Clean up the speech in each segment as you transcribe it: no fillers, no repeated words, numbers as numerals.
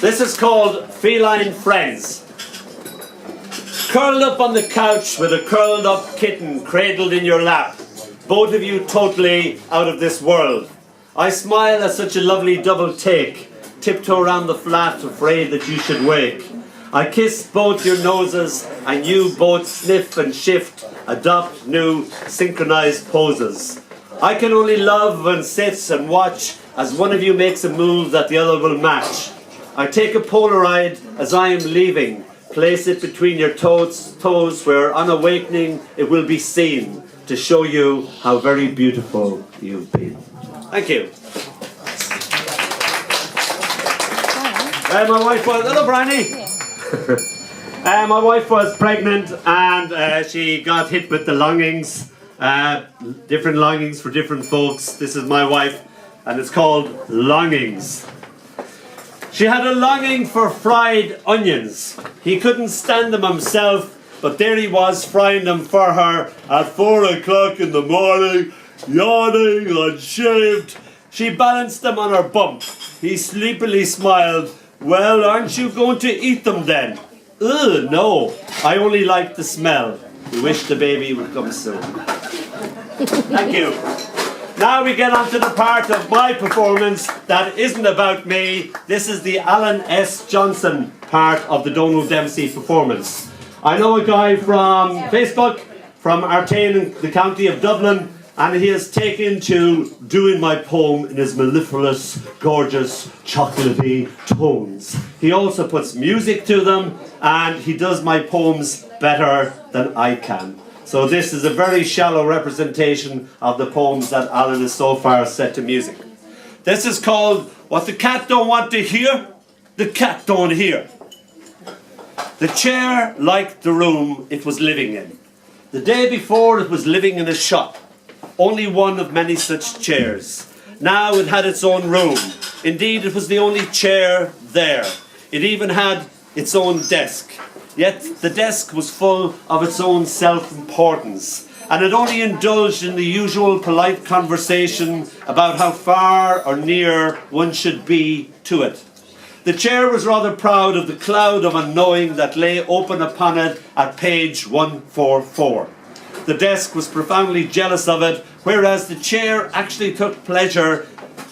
This is called Feline Friends. Curled up on the couch with a curled up kitten cradled in your lap, both of you totally out of this world. I smile at such a lovely double take, tiptoe around the flat, afraid that you should wake. I kiss both your noses, and you both sniff and shift, adopt new synchronized poses. I can only love and sit and watch as one of you makes a move that the other will match. I take a Polaroid as I am leaving, place it between your toes where on awakening it will be seen to show you how very beautiful you've been. Thank you. My wife was, hello Bryony. My wife was pregnant and she got hit with the longings, different longings for different folks. This is my wife and it's called Longings. She had a longing for fried onions. He couldn't stand them himself, but there he was frying them for her at 4 o'clock in the morning, yawning, unshaved. She balanced them on her bump. He sleepily smiled. Well, aren't you going to eat them then? Ugh, no, I only like the smell. We wish the baby would come soon. Thank you. Now we get on to the part of my performance that isn't about me. This is the Alan S. Johnson part of the Dónall Dempsey performance. I know a guy from Facebook, from Artane in the county of Dublin, and he has taken to doing my poem in his mellifluous, gorgeous, chocolatey tones. He also puts music to them, and he does my poems better than I can. So this is a very shallow representation of the poems that Alan has so far set to music. This is called What the Cat Don't Want to Hear, the Cat Don't Hear. The chair liked the room it was living in. The day before it was living in a shop, only one of many such chairs. Now it had its own room. Indeed, it was the only chair there. It even had its own desk. Yet the desk was full of its own self-importance, and it only indulged in the usual polite conversation about how far or near one should be to it. The chair was rather proud of the cloud of unknowing that lay open upon it at page 144. The desk was profoundly jealous of it, whereas the chair actually took pleasure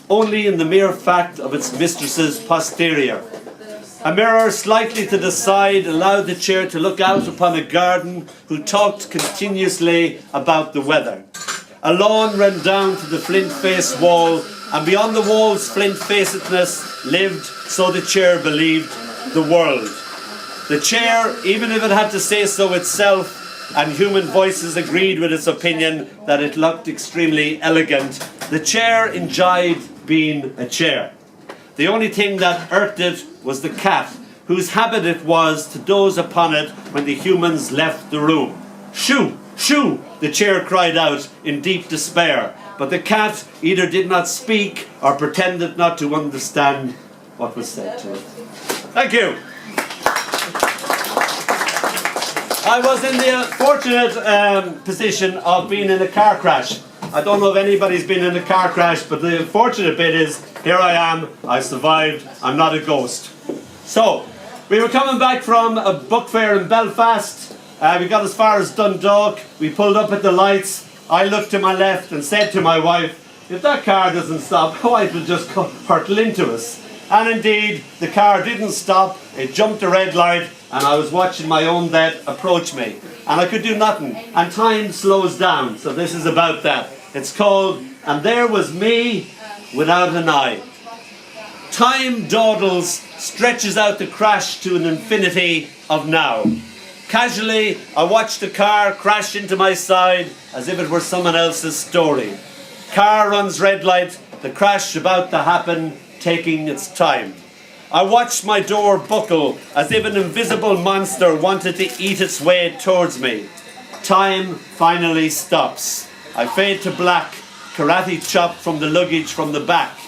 only in the mere fact of its mistress's posterior. A mirror slightly to the side allowed the chair to look out upon a garden who talked continuously about the weather. A lawn ran down to the flint-faced wall, and beyond the wall's flint-facedness lived, so the chair believed, the world. The chair, even if it had to say so itself, and human voices agreed with its opinion that it looked extremely elegant, the chair enjoyed being a chair. The only thing that irked it was the cat, whose habit it was to doze upon it when the humans left the room. Shoo! Shoo! The chair cried out in deep despair, but the cat either did not speak or pretended not to understand what was said to it. Thank you! I was in the fortunate position of being in a car crash. I don't know if anybody's been in a car crash, but the fortunate bit is, here I am, I survived, I'm not a ghost. So, we were coming back from a book fair in Belfast. We got as far as Dundalk, we pulled up at the lights. I looked to my left and said to my wife, if that car doesn't stop, it will just hurtle into us. And indeed, the car didn't stop, it jumped a red light, and I was watching my own death approach me. And I could do nothing. And time slows down, so this is about that. It's called, And There Was Me Without an Eye. Time dawdles, stretches out the crash to an infinity of now. Casually, I watched the car crash into my side as if it were someone else's story. Car runs red light, the crash about to happen, taking its time. I watched my door buckle as if an invisible monster wanted to eat its way towards me. Time finally stops. I fade to black, karate chop from the luggage from the back.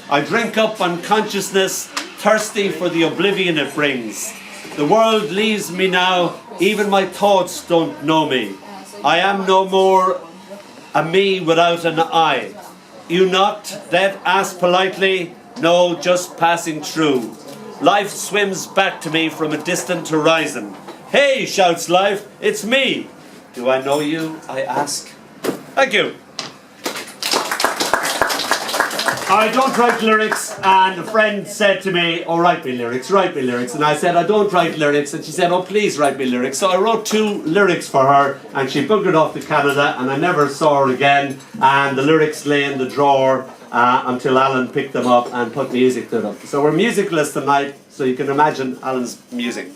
I drink up unconsciousness, thirsty for the oblivion it brings. The world leaves me now, even my thoughts don't know me. I am no more a me without an eye. You knocked, Death asked politely, no, just passing through. Life swims back to me from a distant horizon. Hey, shouts life, it's me. Do I know you? I ask. Thank you. I don't write lyrics, and a friend said to me, oh, write me lyrics. And I said, I don't write lyrics, and she said, oh, please write me lyrics. So I wrote 2 lyrics for her, and she buggered off to Canada, and I never saw her again, and the lyrics lay in the drawer until Alan picked them up and put music to them. So we're musicalists tonight, so you can imagine Alan's music.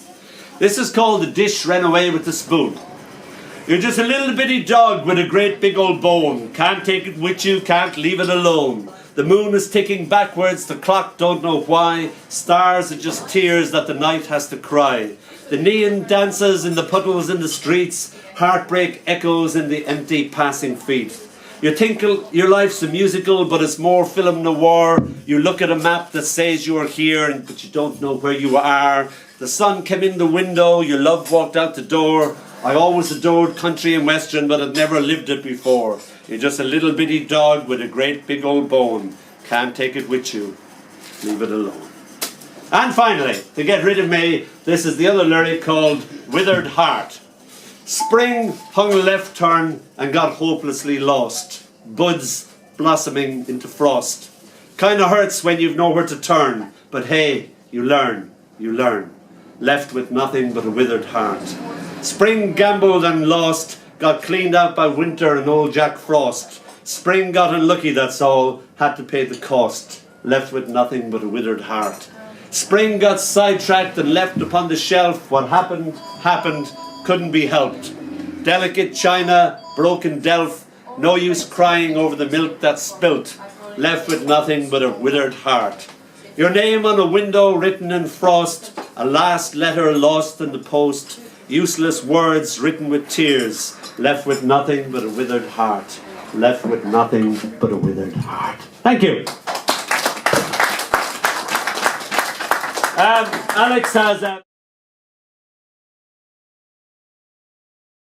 This is called The Dish Ran Away with the Spoon. You're just a little bitty dog with a great big old bone. Can't take it with you, can't leave it alone. The moon is ticking backwards, the clock don't know why. Stars are just tears that the night has to cry. The neon dances in the puddles in the streets. Heartbreak echoes in the empty passing feet. You think your life's a musical, but it's more film noir. You look at a map that says you are here, but you don't know where you are. The sun came in the window, your love walked out the door. I always adored country and western, but I'd never lived it before. You're just a little bitty dog with a great big old bone. Can't take it with you. Leave it alone. And finally, to get rid of me, this is the other lyric called Withered Heart. Spring hung a left turn and got hopelessly lost. Buds blossoming into frost. Kinda hurts when you've nowhere to turn, but hey, you learn. Left with nothing but a withered heart. Spring gambled and lost, got cleaned out by winter and old Jack Frost. Spring got unlucky, that's all, had to pay the cost. Left with nothing but a withered heart. Spring got sidetracked and left upon the shelf. What happened, couldn't be helped. Delicate china, broken delf, no use crying over the milk that's spilt. Left with nothing but a withered heart. Your name on a window written in frost, a last letter lost in the post, useless words written with tears, left with nothing but a withered heart. Left with nothing but a withered heart. Thank you. Alex has